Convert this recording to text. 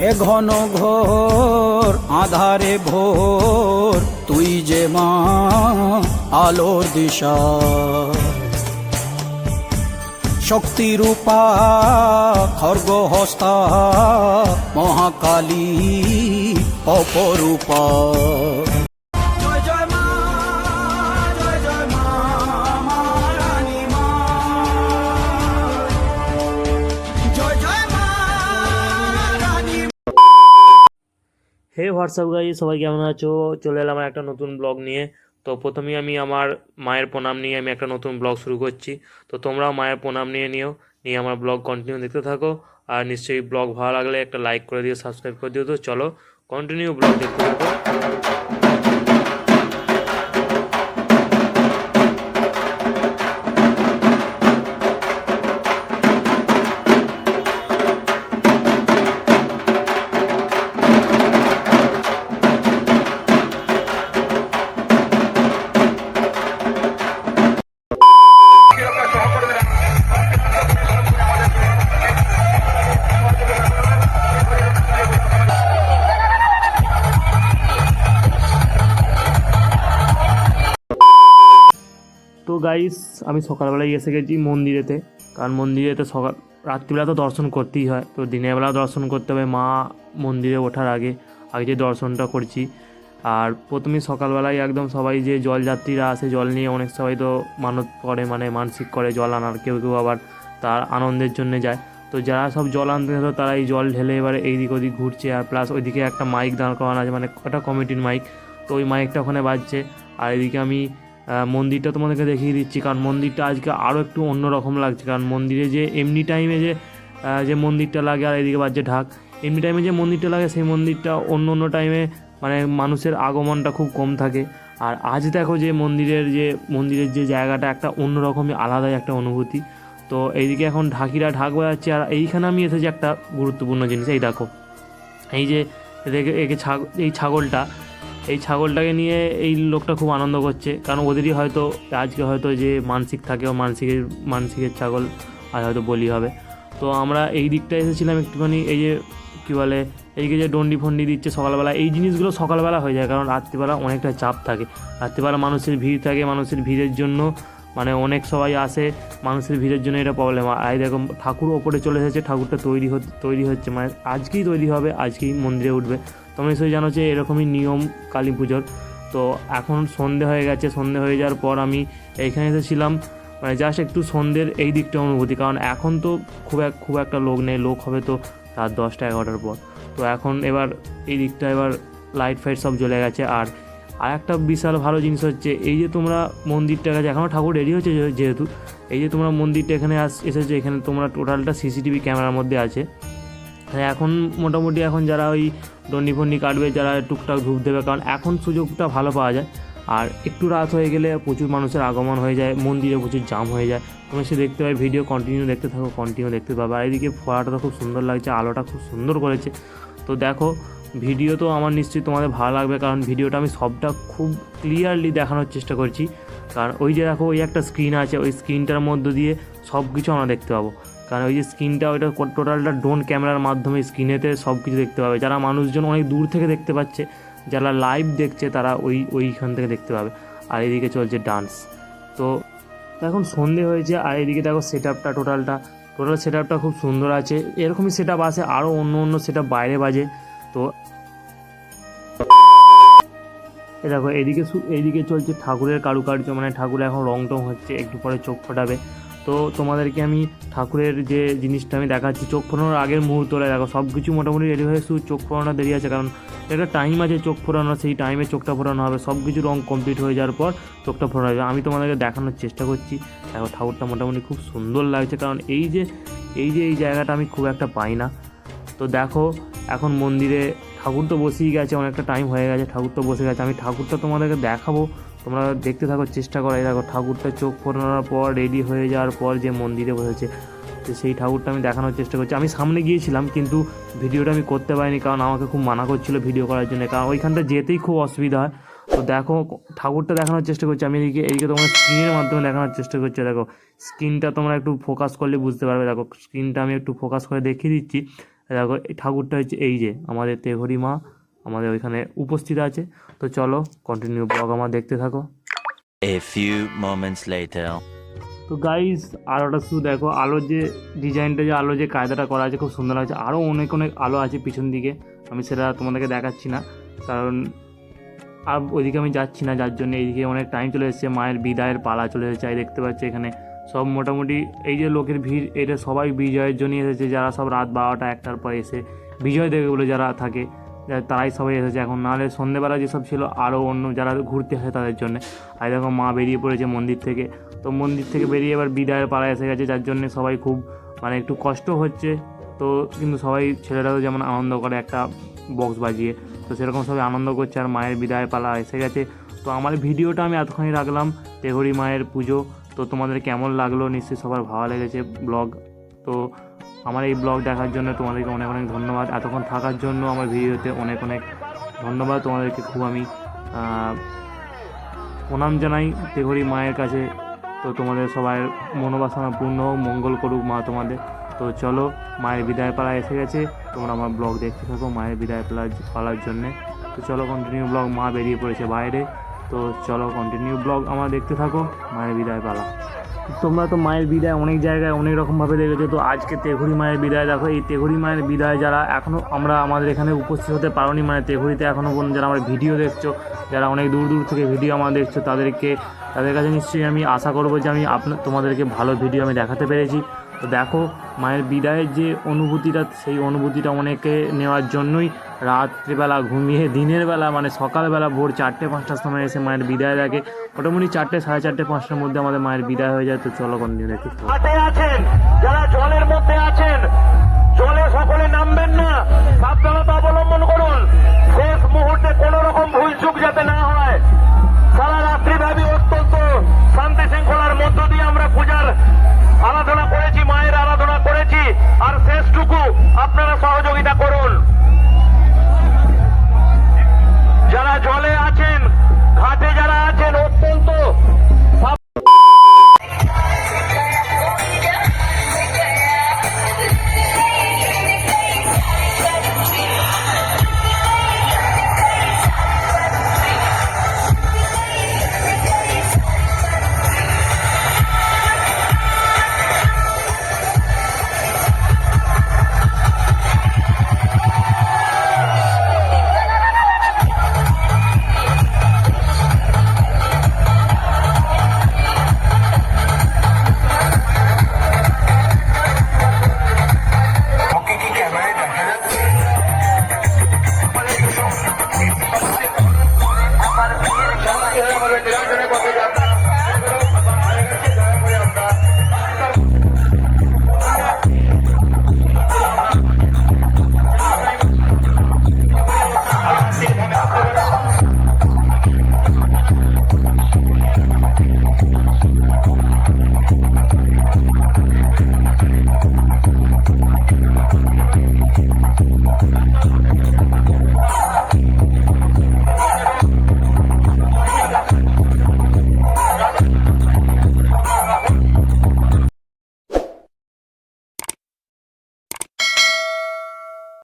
এ ঘন ঘোর আধারে ভোর তুই যে মা আলোর দিশা, শক্তিরূপা খর্গহস্তা মহাকালী অপরূপা। হে হোয়াটসঅ্যাপ গাইজ, সবাই কেমন আছো? চলে এলাম একটা নতুন ব্লগ নিয়ে। তো প্রথমেই আমি আমার মায়ের প্রণাম নিয়ে আমি একটা নতুন ব্লগ শুরু করছি। তো তোমরাও মায়ের প্রণাম নিয়ে আমার ব্লগ কন্টিনিউ দেখতে থাকো। আর নিশ্চয়ই ব্লগ ভালো লাগলে একটা লাইক করে দিও, সাবস্ক্রাইব করে দিও। তো চলো কন্টিনিউ ব্লগ দেখতে থাকো। তো গাইস, আমি সকালবেলায় এসে গেছি মন্দিরেতে, কারণ মন্দিরেতে রাত্রিবেলা তো দর্শন করতেই হয়। তো দিনের বেলা দর্শন করতে হবে মা মন্দিরে ওঠার আগে যে দর্শনটা করছি। আর প্রথমেই সকালবেলায় একদম সবাই যে জলযাত্রীরা আসে জল নিয়ে, অনেক সবাই তো মানত করে, মানে মানসিক করে জল আনার, কেউ কেউ আবার তার আনন্দের জন্য যায়। তো যারা সব জল আনতে যেত তারা এই জল ঢেলে এবারে এইদিক ওদিক ঘুরছে। আর প্লাস ওইদিকে একটা মাইক দাঁড় করানো আছে, মানে একটা কমিটির মাইক। তো ওই মাইকটা ওখানে বাজছে। আর এদিকে আমি মন্দিরটা তোমাদেরকে দেখিয়ে দিচ্ছি, কারণ মন্দিরটা আজকে আরও একটু অন্যরকম লাগছে। কারণ মন্দিরে যে এমনি টাইমে যে মন্দিরটা লাগে, আর এদিকে বাজছে ঢাক, এমনি টাইমে যে মন্দিরটা লাগে সেই মন্দিরটা অন্য টাইমে মানে মানুষের আগমনটা খুব কম থাকে। আর আজ দেখো যে মন্দিরের যে জায়গাটা একটা অন্যরকমই আলাদাই একটা অনুভূতি। তো এইদিকে এখন ঢাকিরা ঢাক বাজাচ্ছে। আর এইখানে আমি এসেছি একটা গুরুত্বপূর্ণ জিনিস, এই দেখো, এই যে এই ছাগলটাকে নিয়ে এই লোকটা খুব আনন্দ করছে। কারণ ওদেরই হয়তো আজকে হয়তো যে মানসিক থাকে, ও মানসিকের ছাগল আর হয়তো বলি হবে। তো আমরা এই দিকটা এসেছিলাম একটুখানি, এই যে কী বলে, এইদিকে যে ডন্ডি ফন্ডি দিচ্ছে সকালবেলা, এই জিনিসগুলো সকালবেলা হয়ে যায়, কারণ রাত্রিবেলা অনেকটা চাপ থাকে। রাত্রিবেলা মানুষের ভিড় থাকে, মানুষের ভিড়ের জন্য মানে অনেক সবাই আসে, মানুষের ভিড়ের জন্য এটা প্রবলেম। আর দেখো ঠাকুর ওপরে চলে এসেছে, ঠাকুরটা তৈরি হচ্ছে, মানে আজকেই তৈরি হবে, আজকেই মন্দিরে উঠবে। তোমরা নিশ্চয়ই জানো যে এরকমই নিয়ম কালী পুজোর। তো এখন সন্ধে হয়ে গেছে, সন্ধে হয়ে যাওয়ার পর আমি এইখানে এসেছিলাম মানে জাস্ট একটু সন্ধ্যের এই দিকটা অনুভূতি, কারণ এখন তো খুব একটা লোক নেই, লোক হবে তো রাত 10টা-11টার পর। তো এখন এবার এই দিকটা এবার লাইট ফাইট সব জ্বলে গেছে। আর একটা বিশাল ভালো জিনিস হচ্ছে, এই যে তোমরা মন্দিরটার কাছে এখনও ঠাকুর রেডি হচ্ছে, যেহেতু এই যে তোমরা মন্দিরটা এখানে এসেছে, এখানে তোমরা টোটালটা সিসিটিভি ক্যামেরার মধ্যে আছে। এখন মোটামুটি এখন যারা ওই ডন্ডি ফন্ডি কাটবে, যারা টুকটাক ধূপ দেবে, কারণ এখন সুযোগটা ভালো পাওয়া যায়। আর একটু রাত হয়ে গেলে প্রচুর মানুষের আগমন হয়ে যায়, মন্দিরে প্রচুর জাম হয়ে যায়। তোমরা সে দেখতে পাবে, ভিডিও কন্টিনিউ দেখতে পাবে। আর এদিকে ফোয়ারাটা খুব সুন্দর লাগছে, আলোটা খুব সুন্দর করেছে। তো দেখো, ভিডিও তো আমার নিশ্চয়ই তোমাদের ভালো লাগবে, কারণ ভিডিওটা আমি সবটা খুব ক্লিয়ারলি দেখানোর চেষ্টা করছি। কারণ ওই যে দেখো, ওই একটা স্ক্রিন আছে, ওই স্ক্রিনটার মধ্য দিয়ে সব কিছু আমরা দেখতে পাবো। কারণ ওই যে স্ক্রিনটা, ওইটা টোটালটা ড্রোন ক্যামেরার মাধ্যমে স্ক্রিনেতে সব কিছু দেখতে পাবে। যারা মানুষজন অনেক দূর থেকে দেখতে পাচ্ছে, যারা লাইভ দেখছে তারা ওইখান থেকে দেখতে পাবে। আর এদিকে চলছে ডান্স। তো এখন সন্ধে হয়েছে, আর এদিকে দেখো টোটাল সেট আপটা খুব সুন্দর আছে। এরকমই সেট আপ আসে, আরও অন্য সেট আপ বাইরে বাজে। তো দেখো এইদিকে চলছে ঠাকুরের কারুকার্য, মানে ঠাকুর এখন রং টং হচ্ছে, একটু পরে চোখ ফোটাবে। তো তোমাদেরকে আমি ঠাকুরের যে জিনিসটা আমি দেখাচ্ছি, চোখ ফোটানোর আগের মুহূর্তটা দেখো, সব কিছু মোটামুটি রেডি হয়ে, শুধু চোখ ফোটানো দেরি আছে, কারণ একটা টাইম আছে চোখ ফোটানো, সেই টাইমে চোখটা ফোটানো হবে। সব কিছু রং কমপ্লিট হয়ে যাওয়ার পর চোখটা ফোটানো হবে। আমি তোমাদেরকে দেখানোর চেষ্টা করছি। দেখো ঠাকুরটা মোটামুটি খুব সুন্দর লাগছে, কারণ এই জায়গাটা আমি খুব একটা পাই না। তো দেখো, এখন মন্দিরে ঠাকুর তো বসেই গেছে, অনেকটা টাইম হয়ে গেছে, ঠাকুর তো বসে গেছে। আমি ঠাকুরটা তোমাদেরকে দেখাবো, তোমরা দেখতে থাকো, চেষ্টা করো। এই দেখো, ঠাকুরটা চোখ ফোটানোর পর রেডি হয়ে যাওয়ার পর যে মন্দিরে বসেছে, তো সেই ঠাকুরটা আমি দেখানোর চেষ্টা করছি। আমি সামনে গিয়েছিলাম, কিন্তু ভিডিওটা আমি করতে পারিনি, কারণ আমাকে খুব মানা করছিল ভিডিও করার জন্য, কারণ ওইখানটা যেতেই খুব অসুবিধা হয়। তো দেখো, ঠাকুরটা দেখানোর চেষ্টা করছি আমি। এইদিকে তোমরা স্ক্রিনের মাধ্যমে দেখানোর চেষ্টা করছি। দেখো, স্ক্রিনটা তোমরা একটু ফোকাস করলে বুঝতে পারবে। দেখো, স্ক্রিনটা আমি একটু ফোকাস করে দেখিয়ে দিচ্ছি। দেখো এই ঠাকুরটা হচ্ছে এই যে আমাদের তেঘরি মা আমাদের ওইখানে উপস্থিত আছে। তো চলো কন্টিনিউ ব্লগ আমার দেখতে থাকো। A few moments later. তো গাইস আলোটা শুধু দেখো, আলোর যে ডিজাইনটা, যে আলো যে কায়দাটা করা আছে খুব সুন্দর লাগছে। আরও অনেক অনেক আলো আছে পিছন দিকে, আমি সেটা তোমাদেরকে দেখাচ্ছি না কারণ আর ওইদিকে আমি যাচ্ছি না, যার জন্য এইদিকে অনেক টাইম চলে এসেছে। মায়ের বিদায়ের পালা চলে এসেছে। এই দেখতে পাচ্ছি এখানে সব মোটামুটি এই যে লোকের ভিড়, এটা সবাই বিজয়ের জন্যই এসেছে। যারা সব রাত 12টা 1টার পরে এসে বিজয় দেখবে বলে যারা থাকে তারাই সবাই এসেছে এখন, নাহলে সন্ধ্যেবেলা যেসব ছিল আরও অন্য যারা ঘুরতে আসে তাদের জন্য। আর দেখো মা বেরিয়ে পড়েছে মন্দির থেকে। তো মন্দির থেকে বেরিয়ে এবার বিদায়ের পালা এসে গেছে, যার জন্যে সবাই খুব মানে একটু কষ্ট হচ্ছে। তো কিন্তু সবাই ছেলেরাও যেমন আনন্দ করে একটা বক্স বাজিয়ে, তো সেরকম সবাই আনন্দ করছে। আর মায়ের বিদায় পালা এসে গেছে। তো আমার ভিডিওটা আমি এতক্ষণই রাখলাম তেঘরি মায়ের পুজো। তো তোমাদের কেমন লাগলো নিশ্চয়ই সবার ভালো লেগেছে ব্লগ। তো আমার এই ব্লগ দেখার জন্য তোমাদেরকে অনেক অনেক ধন্যবাদ, এতক্ষণ থাকার জন্য আমার ভিডিওতে অনেক অনেক ধন্যবাদ। তোমাদেরকে খুব আমি প্রণাম জানাই তেঘরি মায়ের কাছে। তো তোমাদের সবার মনোবাসনা পূর্ণ হোক, মঙ্গল করুক মা তোমাদের। তো চলো মায়ের বিদায় পালা এসে গেছে, তোমরা আমার ব্লগ দেখতে থাকো মায়ের বিদায় পালার জন্যে। তো চলো কন্টিনিউ ব্লগ, মা বেরিয়ে পড়েছে বাইরে। তো চলো কন্টিনিউ ব্লগ আমার দেখতে থাকো মায়ের বিদায় পালা। তোমরা তো মায়ের বিদায় অনেক জায়গায় অনেক রকমভাবে দেখেছো। তো আজকে তেঘরি মায়ের বিদায় দেখো। এই তেঘরি মায়ের বিদায় যারা এখনও আমাদের এখানে উপস্থিত হতে পারোনি, মানে তেঘরিতে এখনও পর্যন্ত যারা আমার ভিডিও দেখছো, যারা অনেক দূর দূর থেকে ভিডিও আমার দেখছো, তাদের কাছে নিশ্চয়ই আমি আশা করবো যে আমি তোমাদেরকে ভালো ভিডিও আমি দেখাতে পেরেছি। তো দেখো মায়ের বিদায়ের যে অনুভূতিটা, সেই অনুভূতিটা অনেকে নেওয়ার জন্যই রাত্রিবেলা ঘুমিয়ে দিনের বেলা মানে সকালবেলা ভোর 4টে-5টার সময় এসে মায়ের বিদায় দেখে। মোটামুটি 4টে, 4:30, 5টার মধ্যে আমাদের মায়ের বিদায় হয়ে যায়। তো চলো কন্টিনিউ দেখি। আছেন যারা জলের মধ্যে আছেন, জলে সকলে নামবেন না, সাবধানতা অবলম্বন করুন। শেষ মুহূর্তে কোনো রকম ভুল চুক যাতে না হয়। সারা রাত্রি ভাবি অত্যন্ত শান্তি শৃঙ্খলার মধ্য দিয়ে আমরা পূজার আরাধনা করেছি, মায়ের আরাধনা করেছি। আর শেষটুকু আপনারা সহযোগিতা করুন। যারা জলে আছেন, ঘাটে যারা আছেন, অত্যন্ত